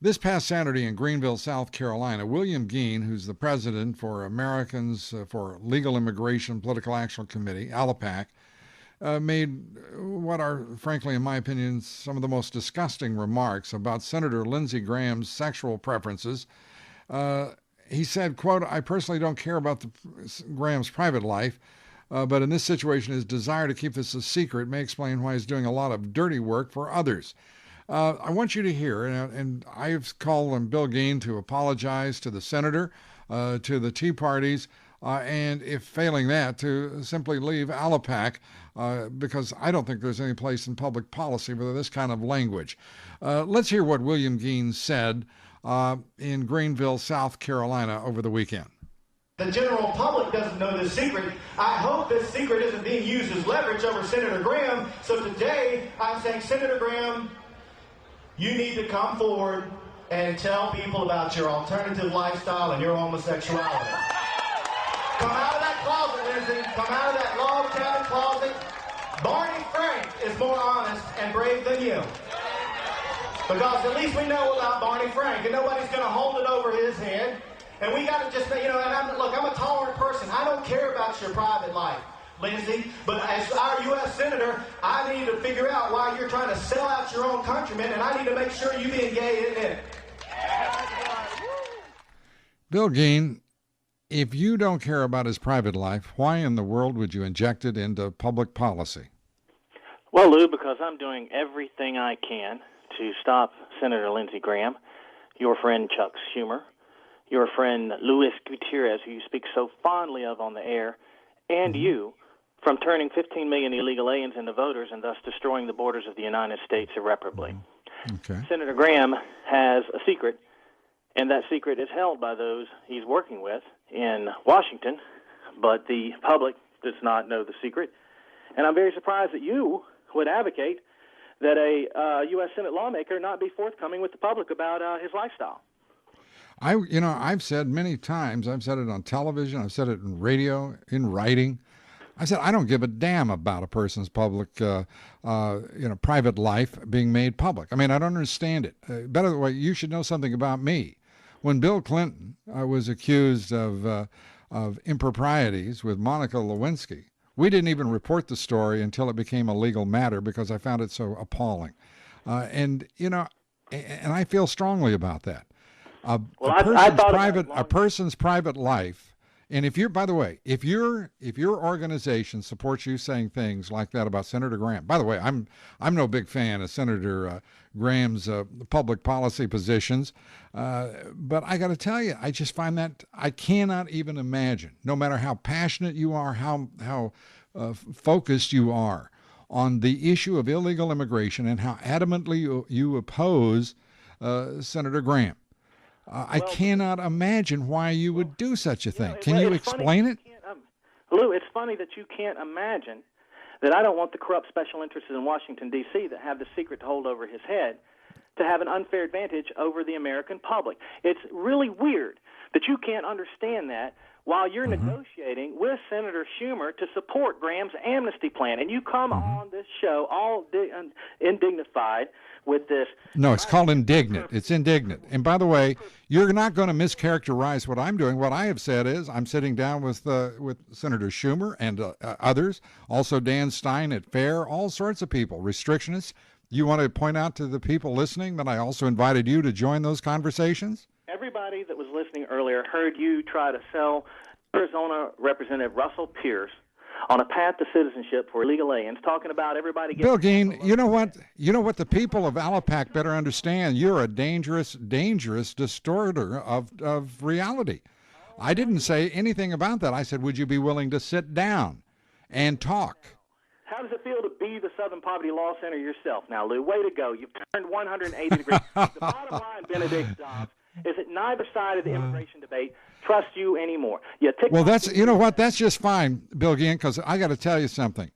This past Saturday in Greenville, South Carolina, William Gheen, who's the president for Americans for Legal Immigration Political Action Committee, ALIPAC, made what are, frankly, in my opinion, some of the most disgusting remarks about Senator Lindsey Graham's sexual preferences. He said, quote, I personally don't care about Graham's private life, but in this situation, his desire to keep this a secret may explain why he's doing a lot of dirty work for others. I want you to hear, and I've called on Bill Gheen to apologize to the senator, to the Tea Parties, and if failing that, to simply leave ALIPAC, because I don't think there's any place in public policy for this kind of language. Let's hear what William Gheen said in Greenville, South Carolina over the weekend. The general public doesn't know this secret. I hope this secret isn't being used as leverage over Senator Graham. So today, I'm saying, Senator Graham, you need to come forward and tell people about your alternative lifestyle and your homosexuality. Come out of that closet, Lindsey. Come out of that log cabin closet. Barney Frank is more honest and brave than you. Because at least we know about Barney Frank, and nobody's going to hold it over his head. And we got to just, and I'm a tolerant person. I don't care about your private life, Lindsey, but as our U.S. Senator, I need to figure out why you're trying to sell out your own countrymen, and I need to make sure you being gay isn't in it. Bill Gheen, if you don't care about his private life, why in the world would you inject it into public policy? Well, Lou, because I'm doing everything I can to stop Senator Lindsey Graham, your friend Chuck Schumer, your friend Luis Gutierrez, who you speak so fondly of on the air, and you, from turning 15 million illegal aliens into voters and thus destroying the borders of the United States irreparably. Okay. Senator Graham has a secret, and that secret is held by those he's working with in Washington, but the public does not know the secret. And I'm very surprised that you would advocate that a U.S. Senate lawmaker not be forthcoming with the public about his lifestyle. I've said many times, I've said it on television, I've said it in radio, in writing. I said I don't give a damn about a person's public, private life being made public. I mean, I don't understand it. Better the way, you should know something about me. When Bill Clinton was accused of improprieties with Monica Lewinsky, we didn't even report the story until it became a legal matter because I found it so appalling. And I feel strongly about that. A person's private life, and if you're, by the way, if your organization supports you saying things like that about Senator Graham, by the way, I'm no big fan of Senator Graham's public policy positions, but I got to tell you, I just find that I cannot even imagine, no matter how passionate you are, how focused you are on the issue of illegal immigration and how adamantly you oppose Senator Graham. I cannot imagine why you would do such a thing. Can you explain it? Lou, it's funny that you can't imagine that I don't want the corrupt special interests in Washington, D.C. that have the secret to hold over his head to have an unfair advantage over the American public. It's really weird that you can't understand that while you're negotiating with Senator Schumer to support Graham's amnesty plan. And you come on this show all indignified with this. No, it's called indignant. It's indignant. And by the way, you're not going to mischaracterize what I'm doing. What I have said is I'm sitting down with Senator Schumer and others, also Dan Stein at FAIR, all sorts of people, restrictionists. You want to point out to the people listening that I also invited you to join those conversations? Everybody that was listening earlier heard you try to sell Arizona Representative Russell Pierce on a path to citizenship for illegal aliens, talking about everybody getting... Bill Gheen, you know what the people of ALIPAC better understand? You're a dangerous, dangerous distorter of reality. I didn't say anything about that. I said, would you be willing to sit down and talk? How does it feel to be the Southern Poverty Law Center yourself now, Lou? Way to go. You've turned 180 degrees. The bottom line, Benedict Dobbs, is that neither side of the immigration debate trusts you anymore. Well, that's just fine, Bill Gheen, because I got to tell you something.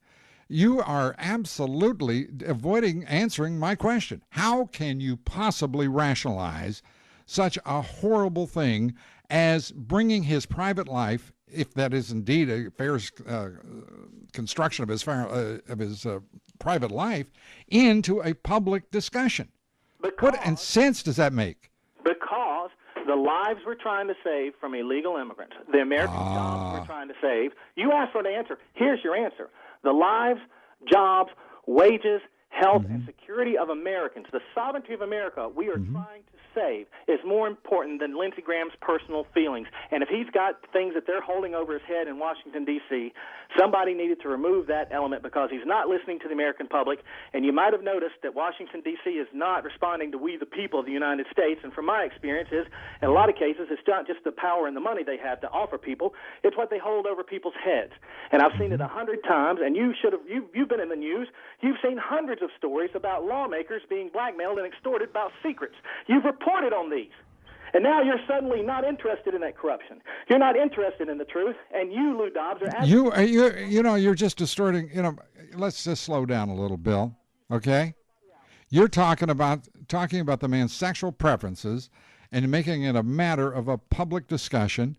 You are absolutely avoiding answering my question. How can you possibly rationalize such a horrible thing as bringing his private life, if that is indeed a fair construction of his private life, into a public discussion? What sense does that make? lives we're trying to save from illegal immigrants, the American jobs we're trying to save. You asked for the answer. Here's your answer. The lives, jobs, wages, health, and security of Americans, the sovereignty of America we are trying to save is more important than Lindsey Graham's personal feelings. And if he's got things that they're holding over his head in Washington, D.C., somebody needed to remove that element because he's not listening to the American public. And you might have noticed that Washington, D.C. is not responding to we the people of the United States. And from my experiences, in a lot of cases, it's not just the power and the money they have to offer people. It's what they hold over people's heads. And I've seen it 100 times, and you've been in the news. You've seen hundreds of stories about lawmakers being blackmailed and extorted about secrets. You've reported on these. And now you're suddenly not interested in that corruption. You're not interested in the truth, and you, Lou Dobbs, are you're just distorting. Let's just slow down a little, Bill. Okay, you're talking about the man's sexual preferences and making it a matter of a public discussion,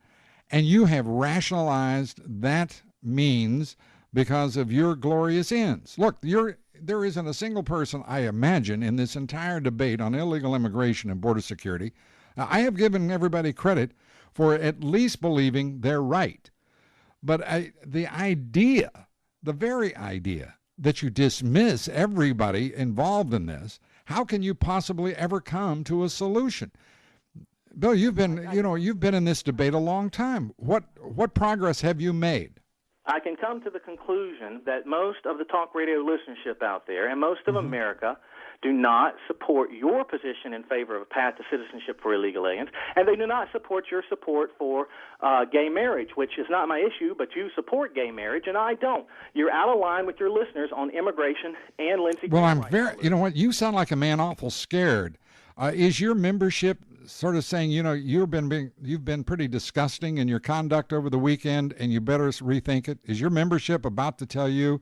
and you have rationalized that means because of your glorious ends. Look, there isn't a single person, I imagine, in this entire debate on illegal immigration and border security. I have given everybody credit for at least believing they're right. But the very idea that you dismiss everybody involved in this, how can you possibly ever come to a solution? Bill, you've been in this debate a long time. What progress have you made? I can come to the conclusion that most of the talk radio listenership out there and most of America do not support your position in favor of a path to citizenship for illegal aliens, and they do not support your support for gay marriage, which is not my issue, but you support gay marriage, and I don't. You're out of line with your listeners on immigration and Lindsey Graham. Well, you know what? You sound like a man awful scared. Is your membership sort of saying, you've been pretty disgusting in your conduct over the weekend, and you better rethink it? Is your membership about to tell you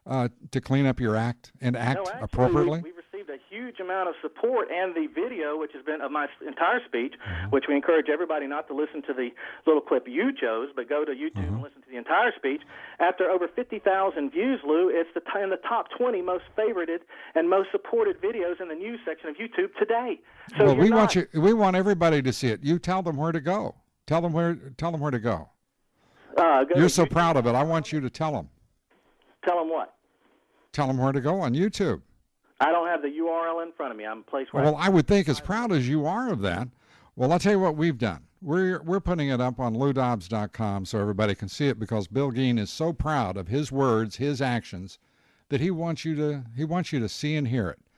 to clean up your act and act appropriately? We received a huge amount of support, and the video, which has been of my entire speech, which we encourage everybody not to listen to the little clip you chose, but go to YouTube and listen to the entire speech. After over 50,000 views, Lou, it's in the top 20 most favorited and most supported videos in the news section of YouTube today. So we want everybody to see it. You tell them where to go. Tell them where to go. You're so proud of it. I want you to tell them. Tell them what? Tell them where to go on YouTube. I don't have the URL in front of me. I'm a place where. Well, I would think, as proud as you are of that. Well, I'll tell you what we've done. We're putting it up on LouDobbs.com so everybody can see it, because Bill Gheen is so proud of his words, his actions, that he wants you to see and hear it.